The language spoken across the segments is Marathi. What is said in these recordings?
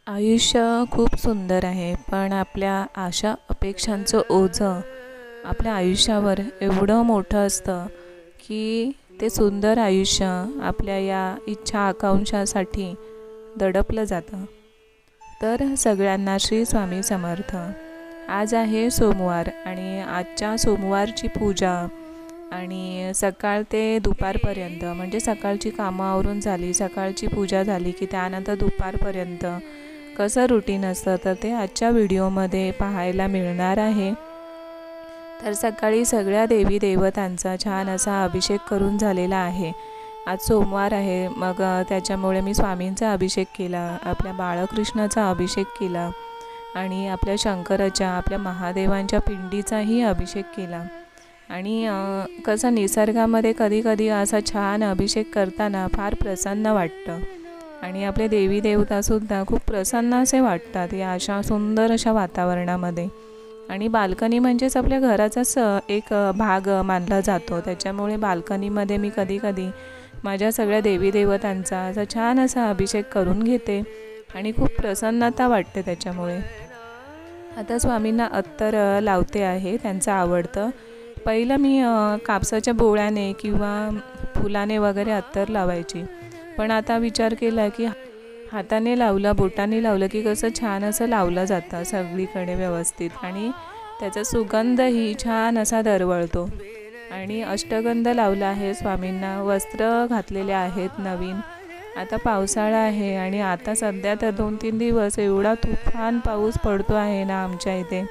आयुष्य खूप सुंदर आहे, पण आपल्या आशा अपेक्षांचं ओझं आपल्या आयुष्यावर एवढं मोठं असतं की ते सुंदर आयुष्य आपल्या या इच्छा आकांक्षासाठी दडपलं जातं. तर सगळ्यांना श्री स्वामी समर्थ. आज आहे सोमवार आणि आजच्या सोमवारची पूजा आणि सकाळ ते दुपारपर्यंत म्हणजे सकाळची कामं आवरून झाली, सकाळची पूजा झाली की त्यानंतर दुपारपर्यंत कसं रुटीन असतं तर ते आजच्या व्हिडिओमध्ये पाहायला मिळणार आहे. तर सकाळी सगळ्या देवी देवतांचा छान असा अभिषेक करून झालेला आहे. आज सोमवार आहे, मग त्याच्यामुळे मी स्वामींचा अभिषेक केला, आपल्या बाळकृष्णाचा अभिषेक केला आणि आपल्या शंकराच्या आपल्या महादेवांच्या पिंडीचाही अभिषेक केला. आणि कसं निसर्गामध्ये कधी असा छान अभिषेक करताना फार प्रसन्न वाटतं आणि आपले देवी देवतासुद्धा खूप प्रसन्न असे वाटतात या अशा सुंदर अशा वातावरणामध्ये. आणि बाल्कनी म्हणजेच आपल्या घराचाच एक भाग मानला जातो, त्याच्यामुळे बाल्कनीमध्ये मी कधी माझ्या सगळ्या देवी देवतांचा असा छान असा अभिषेक करून घेते आणि खूप प्रसन्नता वाटते त्याच्यामुळे. आता स्वामींना अत्तर लावते आहे, त्यांचं आवडतं. पहिलं मी कापसाच्या बोळ्याने किंवा फुलाने वगैरे अत्तर लावायची, पण आता विचार केला की हाताने लावलं, बोटाने लावलं की कसं छान असं लावलं जातं सगळीकडे व्यवस्थित आणि त्याचा सुगंधही छान असा दरवळतो. आणि अष्टगंध लावला आहे स्वामींना, वस्त्र घातलेले आहेत नवीन. आता पावसाळा आहे आणि आता सध्या तर 2-3 दिवस एवढा तुफान पाऊस पडतो आहे ना आमच्या इथे,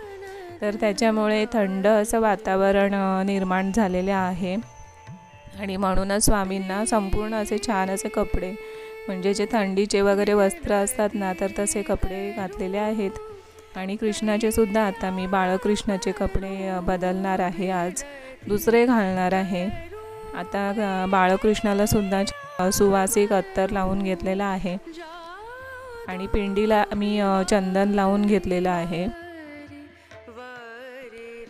तर त्याच्यामुळे थंड असं वातावरण निर्माण झालेले आहे. आणि म्हणूनच स्वामींना संपूर्ण असे छान असे कपडे म्हणजे जे थंडीचे वगैरे वस्त्र असतात ना, तर तसे कपडे घातलेले आहेत. आणि कृष्णाचे सुद्धा आता मी बाळकृष्णाचे कपडे बदलणार आहे, आज दुसरे घालणार आहे. आता बाळकृष्णाला सुद्धा सुवासिक अत्तर लावून घेतलेला आहे आणि पिंडीला मी चंदन लावून घेतलेलं आहे.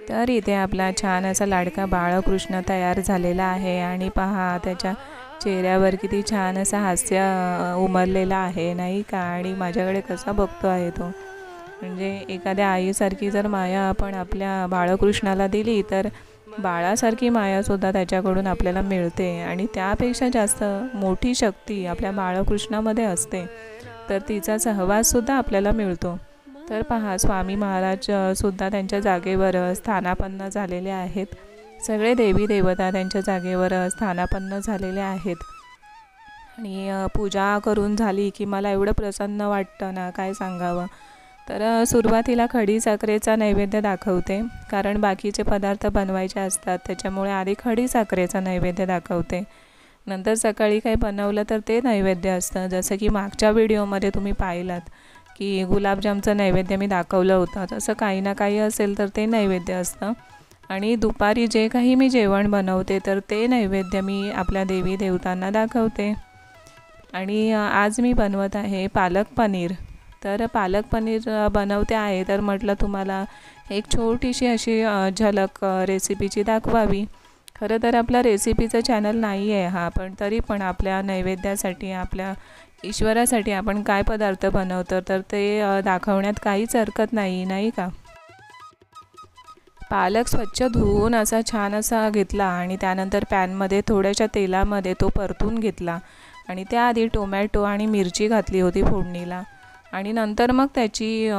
तर इथे आपला छान असा लाडका बाळकृष्ण तयार झालेला आहे आणि पहा त्याच्या चेहऱ्यावर किती छान असं हास्य उमरलेलं आहे नाही का. आणि माझ्याकडे कसा बघतो आहे तो, म्हणजे एखाद्या आईसारखी जर माया आपण आपल्या बाळकृष्णाला दिली तर बाळासारखी मायासुद्धा त्याच्याकडून आपल्याला मिळते आणि त्यापेक्षा जास्त मोठी शक्ती आपल्या बाळकृष्णामध्ये असते, तर तिचा सहवाससुद्धा आपल्याला मिळतो. तर पहा स्वामी महाराज सुद्धा त्यांच्या जागेवर स्थानापन्न झालेले आहेत. सगळे देवी देवता त्यांच्या जागेवर स्थानापन्न झालेले आहेत. आणि पूजा करून झाली की मला एवढं प्रसन्न वाटतं ना काय सांगावं. तर सुरुवातीला खडी साखरेचा नैवेद्य दाखवते, कारण बाकीचे पदार्थ बनवायचे असतात, त्याच्यामुळे आधी खडी साखरेचा नैवेद्य दाखवते. नंतर सकाळी काही बनवलं तर ते नैवेद्य असतं, जसं की मागच्या व्हिडिओमध्ये तुम्ही पाहिलात की गुलाबजामचं नैवेद्य मी दाखवलं होतं, तसं काही ना काही असेल तर ते नैवेद्य असतं. आणि दुपारी जे काही मी जेवण बनवते तर ते नैवेद्य मी आपल्या देवी देवतांना दाखवते. आणि आज मी बनवत आहे पालक पनीर. तर पालक पनीर बनवते आहे, तर म्हटलं तुम्हाला एक छोटीशी अशी झलक रेसिपीची दाखवावी. खरं तर आपला रेसिपीचं चॅनल नाही आहे हा, पण तरी पण आपल्या नैवेद्यासाठी आपल्या ईश्वरासाठी आपण काय पदार्थ बनवतो तर ते दाखवण्यात काहीच हरकत नाही, नाही का. पालक स्वच्छ धुवून असा छान असा घेतला आणि त्यानंतर पॅनमध्ये थोड्याशा तेलामध्ये तो परतून घेतला आणि त्याआधी टोमॅटो आणि मिरची घातली होती फोडणीला आणि नंतर मग त्याची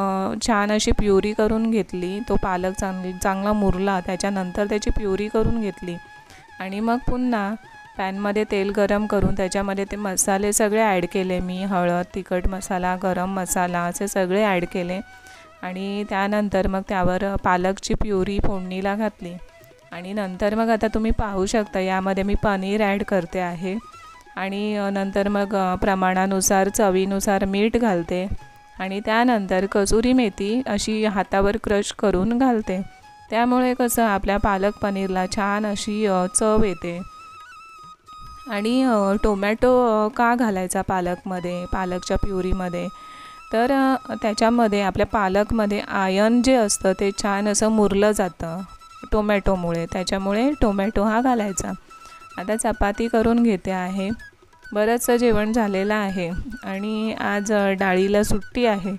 छान अशी प्युरी करून घेतली. तो पालक चांगला मुरला, त्याच्यानंतर त्याची प्युरी करून घेतली आणि मग पुन्हा पॅनमध्ये तेल गरम करून त्याच्यामध्ये ते मसाले सगळे ॲड केले मी. हळद, तिखट मसाला, गरम मसाला असे सगळे ॲड केले आणि त्यानंतर मग त्यावर पालकची प्युरी फोडणीला घातली. आणि नंतर मग आता तुम्ही पाहू शकता यामध्ये मी पनीर ॲड करते आहे आणि नंतर मग प्रमाणानुसार चवीनुसार मीठ घालते आणि त्यानंतर कसुरी मेथी अशी हातावर क्रश करून घालते. त्यामुळे कसं आपल्या पालक पनीरला छान अशी चव येते. आणि टोमॅटो का घालायचा पालकमध्ये, पालकच्या प्युरीमध्ये, तर त्याच्यामध्ये आपल्या पालकमध्ये आयर्न जे असतं ते छान असं मुरलं जातं टोमॅटोमुळे, त्याच्यामुळे टोमॅटो हा घालायचा. आता चपाती करून घेते आहे बरंचसं जेवण झालेलं आहे आणि आज डाळीला सुट्टी आहे.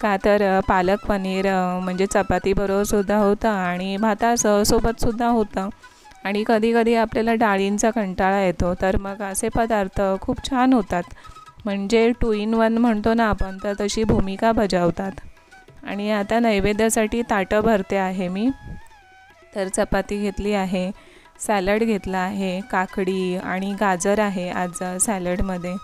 का तर पालक पनीर म्हणजे चपातीबरोबरसुद्धा होतं आणि भातासोबतसुद्धा होतं. आणि कधी कधी आपल्याला डाळींचा कंटाळा येतो, तर मग असे पदार्थ खूप छान होतात. म्हणजे 2 in 1 म्हणतो ना आपण, तर तशी भूमिका बजावतात. आणि आता नैवेद्यासाठी ताटं भरते आहे मी. तर चपाती घेतली आहे, सॅलड घेतला आहे, काकडी आणि गाजर आहे आज सॅलडमध्ये.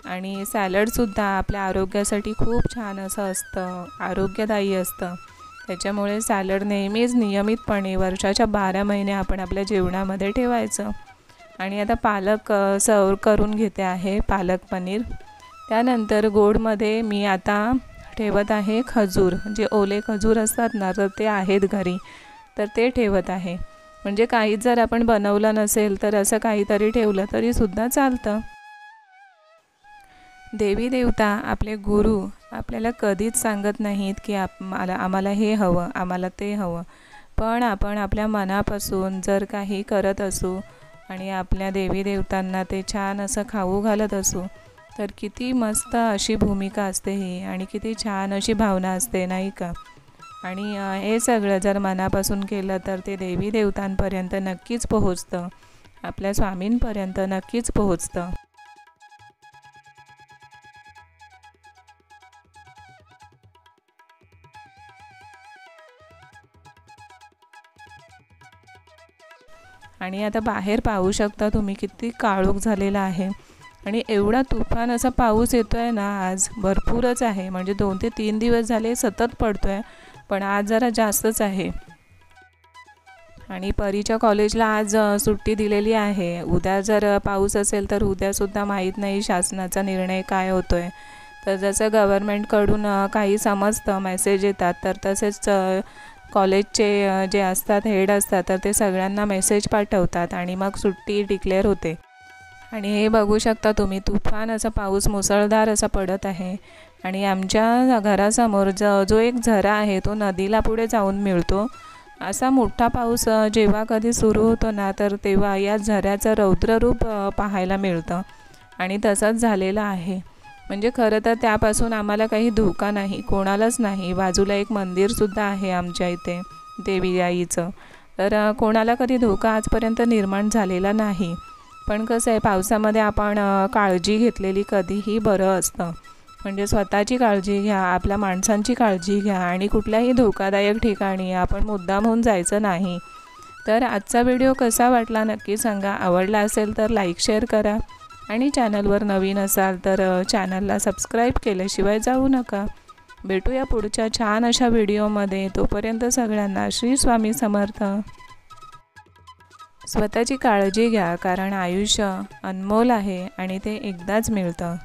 आणि सॅलडसुद्धा आपल्या आरोग्यासाठी खूप छान असं असतं, आरोग्यदायी असतं. त्याच्यामुळे सॅलड नेहमीच नियमितपणे वर्षाच्या 12 महिने आपण आपल्या जेवणामध्ये ठेवायचं. आणि आता पालक सर्व करून घेते आहे, पालक पनीर. त्यानंतर गोडमध्ये मी आता ठेवत आहे खजूर, जे ओले खजूर असतात ना, तर ते आहेत घरी, तर ते ठेवत आहे. म्हणजे काहीच जर आपण बनवलं नसेल तर असं काहीतरी ठेवलं तरीसुद्धा चालतं. देवी देवता, आपले गुरु आपल्याला कधीच सांगत नाहीत की आम्हाला हे हवं, आम्हाला ते हवं. पण आपण आपल्या मनापासून जर काही करत असू आणि आपल्या देवी देवतांना ते छान असं खाऊ घालत असू, तर किती मस्त अशी भूमिका असते ही आणि किती छान अशी भावना असते, नाही का? आणि हे सगळं जर मनापासून केलं तर ते देवी देवतांपर्यंत नक्कीच पोहोचतं, आपल्या स्वामींपर्यंत नक्कीच पोहोचतं. आणि आता बाहेर पाहू शकता तुम्ही किती काळोख झालेला आहे. आणि एवढा तुफान असा पाऊस येतो आहे ना, आज भरपूरच आहे. म्हणजे 2 ते 3 दिवस झाले सतत पडतो आहे, पण आज जरा जास्तच आहे. आणि परीच्या कॉलेजला आज सुट्टी दिलेली आहे. उद्या जर पाऊस असेल तर उद्यासुद्धा माहीत नाही शासनाचा निर्णय काय होतो आहे. तर जसं गव्हर्मेंटकडून काही समजतं, मेसेज येतात, तर तसेच कॉलेजचे जे असतात, हेड असतात, तर ते सगळ्यांना मेसेज पाठवतात आणि मग सुट्टी डिक्लेअर होते. आणि हे बघू शकता तुम्ही, तुफान असा पाऊस मुसळधार असा पडत आहे. आणि आमच्या घरासमोर जो एक झरा आहे, तो नदीला पुढे जाऊन मिळतो. असा मोठा पाऊस जेव्हा कधी सुरू होतो ना, तर तेव्हा या झऱ्याचं रौद्ररूप पाहायला मिळतं. आणि तसंच झालेलं आहे. म्हणजे खरं तर त्यापासून आम्हाला काही धोका नाही, कोणालाच नाही. बाजूला एक मंदिरसुद्धा आहे आमच्या इथे, देवी आईचं. तर कोणाला कधी धोका आजपर्यंत निर्माण झालेला नाही. पण कसं आहे, पावसामध्ये आपण काळजी घेतलेली कधीही बरं असतं. म्हणजे स्वतःची काळजी घ्या, आपल्या माणसांची काळजी घ्या आणि कुठल्याही धोकादायक ठिकाणी आपण मुद्दाम होऊन जायचं नाही. तर आजचा व्हिडिओ कसा वाटला नक्की सांगा. आवडला असेल तर लाईक शेअर करा आणि चॅनलवर नवीन असाल तर चॅनलला सबस्क्राईब केल्याशिवाय जाऊ नका. भेटूया पुढच्या छान अशा व्हिडिओमध्ये. तोपर्यंत सगळ्यांना श्री स्वामी समर्थ. स्वतःची काळजी घ्या, कारण आयुष्य अनमोल आहे आणि ते एकदाच मिळतं.